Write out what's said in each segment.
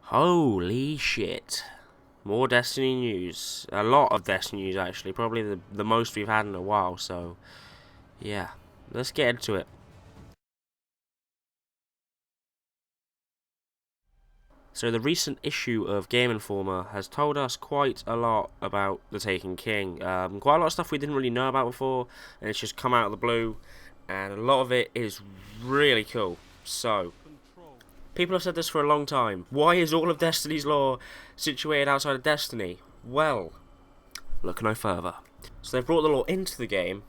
Holy shit. More Destiny news. A lot of Destiny news, actually. Probably the most we've had in a while, so yeah. Let's get into it. So the recent issue of Game Informer has told us quite a lot about the Taken King. Quite a lot of stuff we didn't really know about before, and it's just come out of the blue, and a lot of it is really cool. So, people have said this for a long time. Why is all of Destiny's lore situated outside of Destiny? Well, look no further. So they've brought the lore into the game,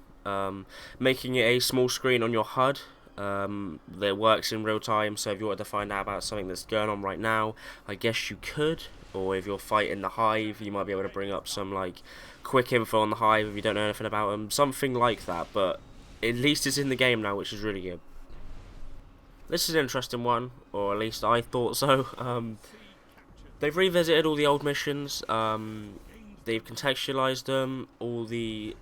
making it a small screen on your HUD that works in real time. So if you wanted to find out about something that's going on right now, I guess you could. Or if you're fighting the Hive, you might be able to bring up some like quick info on the Hive if you don't know anything about them, something like that. But at least it's in the game now, which is really good. This is an interesting one, or at least I thought so. They've revisited all the old missions. They've contextualized them.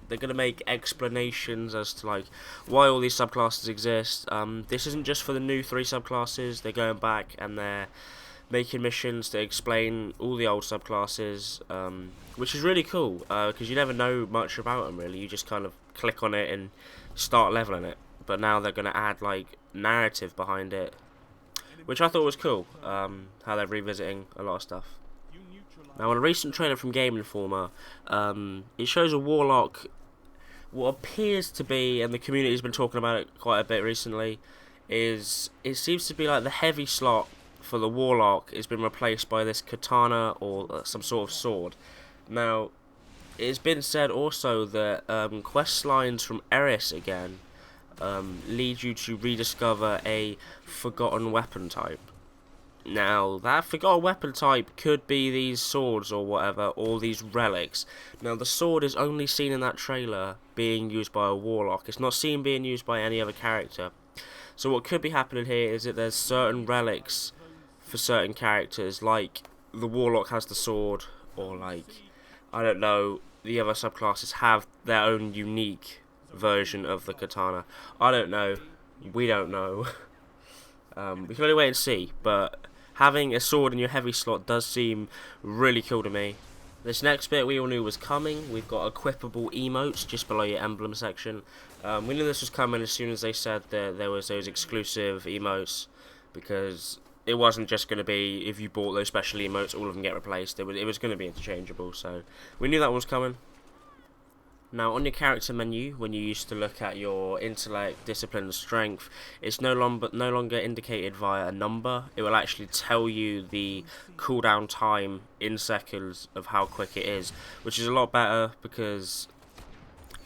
They're gonna make explanations as to like why all these subclasses exist. This isn't just for the new 3 subclasses. They're going back and they're making missions to explain all the old subclasses, which is really cool because you never know much about them really. You just kind of click on it and start leveling it. But now they're gonna add like narrative behind it, which I thought was cool. How they're revisiting a lot of stuff. Now, in a recent trailer from Game Informer, it shows a warlock, what appears to be, and the community's been talking about it quite a bit recently, is it seems to be like the heavy slot for the warlock has been replaced by this katana or some sort of sword. Now, it's been said also that quest lines from Eris again lead you to rediscover a forgotten weapon type. Now, that forgotten weapon type could be these swords or whatever, or these relics. Now, the sword is only seen in that trailer being used by a warlock. It's not seen being used by any other character. So what could be happening here is that there's certain relics for certain characters, like the warlock has the sword, or like, I don't know, the other subclasses have their own unique version of the katana. I don't know. We don't know. We can only wait and see, but having a sword in your heavy slot does seem really cool to me. This next bit we all knew was coming. We've got equipable emotes just below your emblem section. We knew this was coming as soon as they said that there was those exclusive emotes, because it wasn't just going to be if you bought those special emotes, all of them get replaced. It was going to be interchangeable, so we knew that one was coming. Now, on your character menu, when you used to look at your intellect, discipline, and strength, it's no longer indicated via a number. It will actually tell you the cooldown time in seconds of how quick it is, which is a lot better because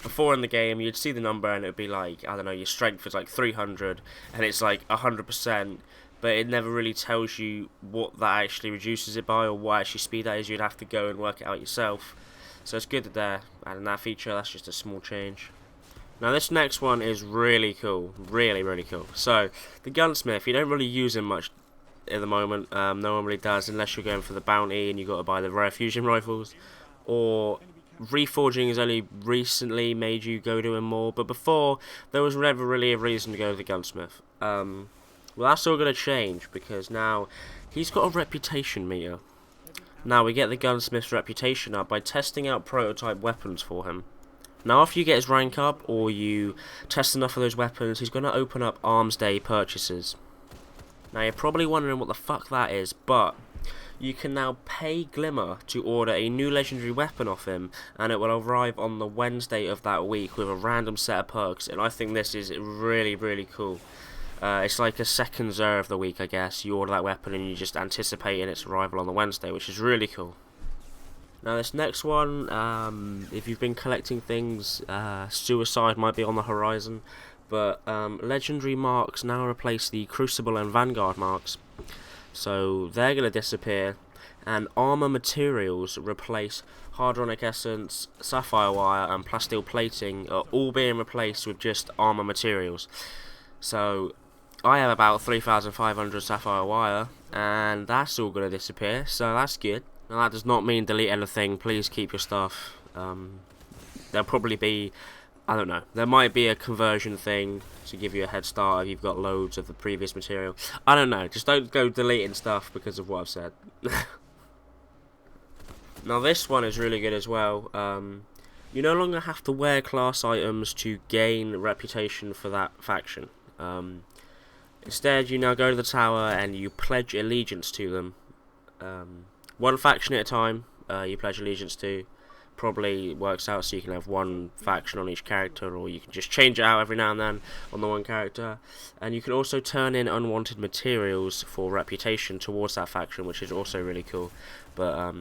before in the game you'd see the number and it would be like, I don't know, your strength is like 300 and it's like 100%, but it never really tells you what that actually reduces it by or what actually speed that is. You'd have to go and work it out yourself. So it's good that they're adding that feature. That's just a small change. Now this next one is really cool. Really, really cool. So, the gunsmith, you don't really use him much at the moment. No one really does unless you're going for the bounty and you've got to buy the rare fusion rifles. Or reforging has only recently made you go to him more. But before, there was never really a reason to go to the gunsmith. Well, that's all going to change because now he's got a reputation meter. Now, we get the gunsmith's reputation up by testing out prototype weapons for him. Now, after you get his rank up, or you test enough of those weapons, he's going to open up Arms Day purchases. Now, you're probably wondering what the fuck that is, but you can now pay Glimmer to order a new legendary weapon off him, and it will arrive on the Wednesday of that week with a random set of perks, and I think this is really, really cool. It's like a second Xur of the week, I guess. You order that weapon and you just anticipate its arrival on the Wednesday, which is really cool. Now this next one, if you've been collecting things, Suicide might be on the horizon, but Legendary marks now replace the Crucible and Vanguard marks. So they're going to disappear, and Armor materials replace Hardronic Essence, Sapphire Wire and Plasteel Plating are all being replaced with just Armor materials. So I have about 3,500 Sapphire Wire, and that's all going to disappear, so that's good. Now that does not mean delete anything, please keep your stuff. There'll probably be I don't know. There might be a conversion thing to give you a head start if you've got loads of the previous material. I don't know. Just don't go deleting stuff because of what I've said. Now this one is really good as well. You no longer have to wear class items to gain reputation for that faction. Instead, you now go to the tower and you pledge allegiance to them. One faction at a time, you pledge allegiance to. Probably works out so you can have one faction on each character, or you can just change it out every now and then on the one character. And you can also turn in unwanted materials for reputation towards that faction, which is also really cool. But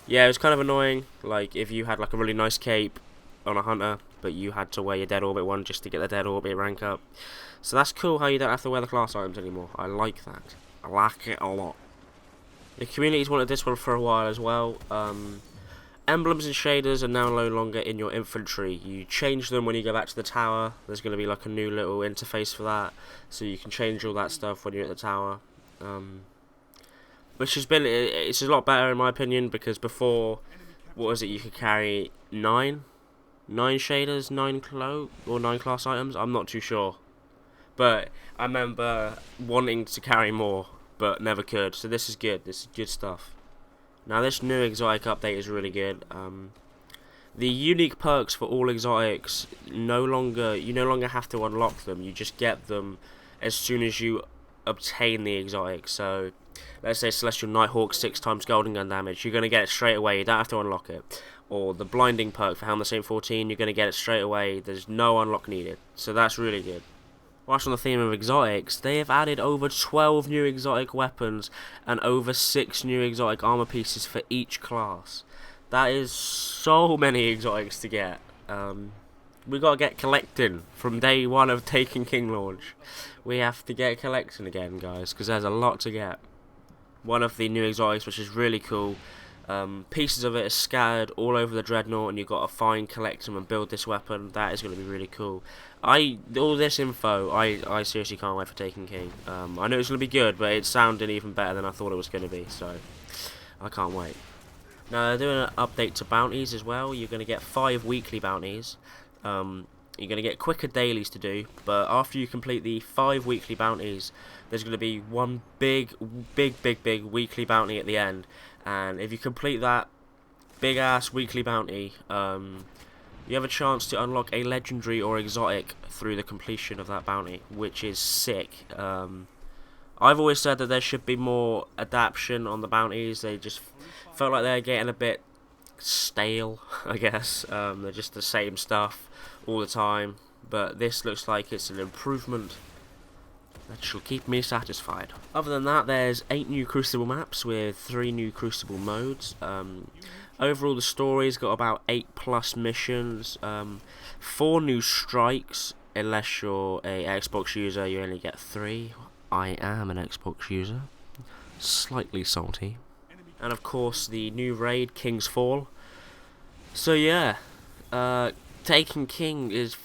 yeah, it was kind of annoying, like if you had like a really nice cape on a hunter, but you had to wear your Dead Orbit one just to get the Dead Orbit rank up. So that's cool how you don't have to wear the class items anymore. I like that. I like it a lot. The community's wanted this one for a while as well. Emblems and shaders are now no longer in your infantry. You change them when you go back to the tower. There's going to be like a new little interface for that, so you can change all that stuff when you're at the tower. Which has been, it's a lot better in my opinion, because before, what was it, you could carry 9 shaders, 9 cloak, or 9 class items? I'm not too sure. But I remember wanting to carry more, but never could. So this is good. This is good stuff. Now this new exotic update is really good. The unique perks for all exotics you no longer have to unlock them. You just get them as soon as you obtain the exotic. So let's say Celestial Nighthawk 6 times golden gun damage. You're gonna get it straight away. You don't have to unlock it. Or the blinding perk for Helm the Saint 14. You're gonna get it straight away. There's no unlock needed. So that's really good. Whilst on the theme of exotics, they have added over 12 new exotic weapons and over 6 new exotic armor pieces for each class. That is so many exotics to get. We gotta get collecting from day one of Taken King launch. We have to get collecting again, guys, because there's a lot to get. One of the new exotics, which is really cool, pieces of it are scattered all over the Dreadnought, and you've got to find, collect them, and build this weapon. That is going to be really cool. All this info, I seriously can't wait for Taken King. I know it's going to be good, but it's sounding even better than I thought it was going to be, so I can't wait. Now they're doing an update to bounties as well. You're going to get 5 weekly bounties. You're going to get quicker dailies to do, but after you complete the 5 weekly bounties, there's going to be one big weekly bounty at the end. And if you complete that big ass weekly bounty, you have a chance to unlock a legendary or exotic through the completion of that bounty, which is sick. I've always said that there should be more adaptation on the bounties. They just felt like they're getting a bit stale, I guess. They're just the same stuff all the time, but this looks like it's an improvement that shall keep me satisfied. Other than that, there's 8 new Crucible maps with 3 new Crucible modes. Overall, the story's got about 8+ missions, 4 new strikes. Unless you're a Xbox user, you only get 3. I am an Xbox user, slightly salty. And of course, the new raid, King's Fall. So yeah, Taken King is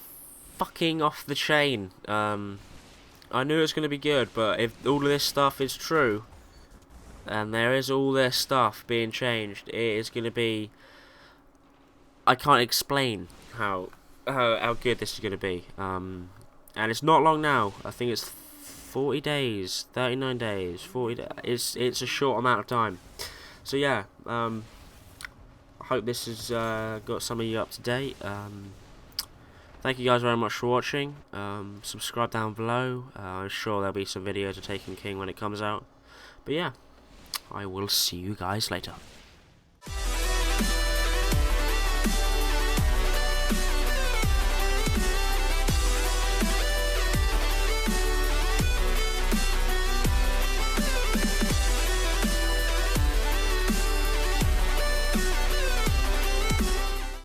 fucking off the chain. I knew it was going to be good, but if all of this stuff is true, and there is all this stuff being changed, it is going to be... I can't explain how good this is going to be. And it's not long now. I think it's 40 days, 39 days, 40 days. It's a short amount of time. So yeah, I hope this has got some of you up to date. Thank you guys very much for watching. Subscribe down below. I'm sure there'll be some videos of Taken King when it comes out. But yeah, I will see you guys later.